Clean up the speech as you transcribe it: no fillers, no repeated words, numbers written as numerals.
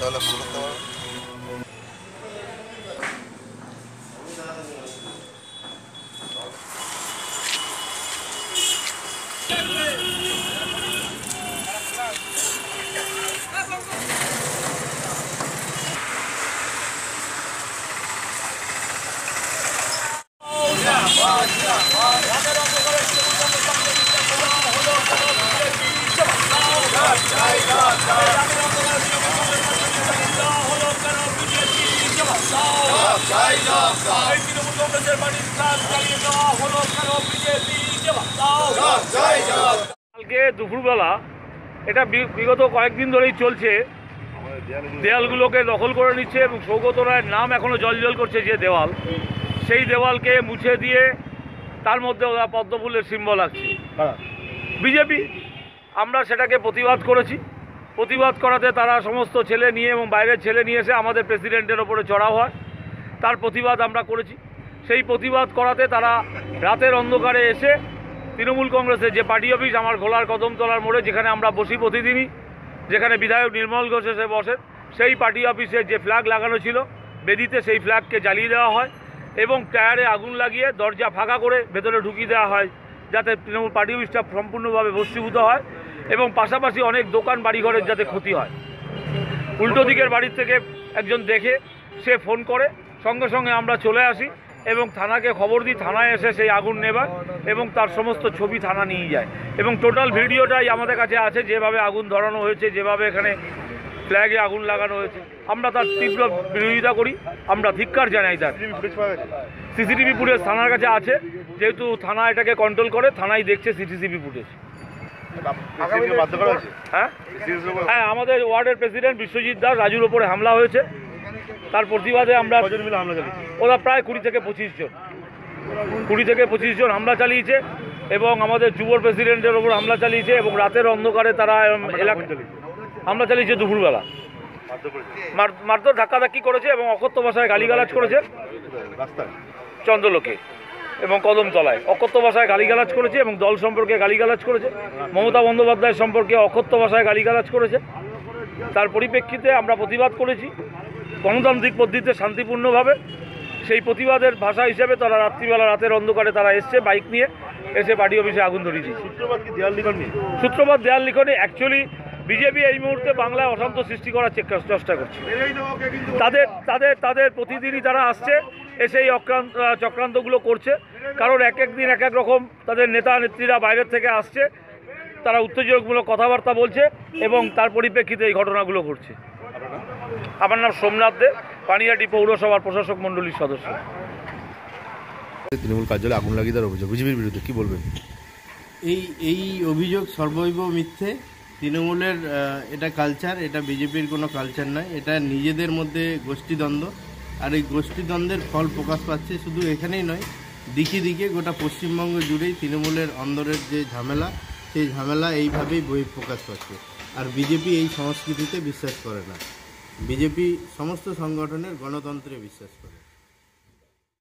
তাহলে ফোন করতে পারো। কালকে দুপুরবেলা এটা বিগত কয়েকদিন ধরেই চলছে, দেয়ালগুলোকে দখল করে নিচ্ছে এবং সৌগত রায়ের নাম এখনো জলজল করছে যে দেওয়াল, সেই দেওয়ালকে মুছে দিয়ে তার মধ্যে ওরা পদ্মফুলের সিম্বল আছে বিজেপি। আমরা সেটাকে প্রতিবাদ করেছি। প্রতিবাদ করাতে তারা সমস্ত ছেলে নিয়ে এবং বাইরের ছেলে নিয়ে এসে আমাদের প্রেসিডেন্টের ওপরে চড়াও হয়। তার প্রতিবাদ আমরা করেছি। সেই প্রতিবাদ করাতে তারা রাতের অন্ধকারে এসে তৃণমূল কংগ্রেসের যে পার্টি অফিস আমার ঘোলার কদমতলার মোড়ে, যেখানে আমরা বসি প্রতিদিনই, যেখানে বিধায়ক নির্মল ঘোষ এসে বসেন, সেই পার্টি অফিসের যে ফ্ল্যাগ লাগানো ছিল বেদিতে, সেই ফ্ল্যাগকে জ্বালিয়ে দেওয়া হয় এবং টায়ারে আগুন লাগিয়ে দরজা ফাঁকা করে ভেতরে ঢুকিয়ে দেওয়া হয়, যাতে তৃণমূল পার্টি অফিসটা সম্পূর্ণভাবে ভস্মীভূত হয় এবং পাশাপাশি অনেক দোকান বাড়িঘরের যাতে ক্ষতি হয়। উল্টো দিকের বাড়ির থেকে একজন দেখে সে ফোন করে, সঙ্গে সঙ্গে আমরা চলে আসি এবং থানাকে খবর দিই। থানায় এসে সেই আগুন নেভায় এবং তার সমস্ত ছবি থানা নিয়ে যায় এবং টোটাল ভিডিওটাই আমাদের কাছে আছে, যেভাবে আগুন ধরানো হয়েছে, যেভাবে এখানে ফ্ল্যাগে আগুন লাগানো হয়েছে। আমরা তার তীব্র বিরোধিতা করি, আমরা ধিক্কার জানাই। তার সিসিটিভি ফুটেজ থানার কাছে আছে, যেহেতু থানা এটাকে কন্ট্রোল করে, থানায় দেখছে সিসিটিভি ফুটেজ। হ্যাঁ, আমাদের ওয়ার্ডের প্রেসিডেন্ট বিশ্বজিৎ দাস রাজুর ওপরে হামলা হয়েছে, তার প্রতিবাদে আমরা ওরা প্রায় 20 থেকে 25 জন হামলা চালিয়েছে এবং আমাদের যুব প্রেসিডেন্টের ওপর হামলা চালিয়েছে এবং রাতের অন্ধকারে তারা এলাকা হামলা চালিয়েছে। দুপুরবেলা মারধর ধাক্কাধাক্কি করেছে এবং অকথ্য ভাষায় গালিগালাজ করেছে চন্দ্রলোকে এবং কদমতলায়। অকথ্য ভাষায় গালিগালাজ করেছে এবং দল সম্পর্কে গালিগালাজ করেছে, মমতা বন্দ্যোপাধ্যায় সম্পর্কে অকথ্য ভাষায় গালিগালাজ করেছে। তার পরিপ্রেক্ষিতে আমরা প্রতিবাদ করেছি গণতান্ত্রিক পদ্ধতিতে, শান্তিপূর্ণভাবে। সেই প্রতিবাদের ভাষা হিসেবে তারা রাত্রিবেলা রাতের অন্ধকারে তারা এসছে বাইক নিয়ে, এসে পার্টি অফিসে আগুন ধরিয়ে দিয়েছে। সূত্রপাত দেয়াল লিখনে। অ্যাকচুয়ালি বিজেপি এই মুহূর্তে বাংলায় অশান্ত সৃষ্টি করার চেষ্টা করছে। তাদের প্রতিদিনই তারা আসছে, এসে এই চক্রান্তগুলো করছে। কারণ এক এক দিন এক এক রকম তাদের নেতা নেত্রীরা বাইরের থেকে আসছে, তারা উত্তেজনামূলক কথাবার্তা বলছে এবং তার পরিপ্রেক্ষিতে এই ঘটনাগুলো ঘটছে। আমার নাম সোমনাথ দে, পানিহাটি পৌরসভার প্রশাসক মণ্ডলীর সদস্য। তৃণমূল কার্যালয়ে আগুন লাগিয়ে দেওয়ার অভিযোগ বিজেপির বিরুদ্ধে কি বলবেন? এই অভিযোগ সর্বৈব মিথ্যে। তৃণমূলের এটা কালচার, এটা বিজেপির কোনো কালচার নয়। এটা নিজেদের মধ্যে গোষ্ঠীদ্বন্দ্ব, আর এই গোষ্ঠীদ্বন্দ্বের ফল প্রকাশ পাচ্ছে শুধু এখানেই নয়, দিকে দিকে গোটা পশ্চিমবঙ্গ জুড়েই তৃণমূলের অন্দরের যে ঝামেলা, সেই ঝামেলা এইভাবেই বহিঃপ্রকাশ পাচ্ছে। আর বিজেপি এই সংস্কৃতিতে বিশ্বাস করে না। বিজেপি সমস্ত সংগঠনের গণতন্ত্রে বিশ্বাস করে।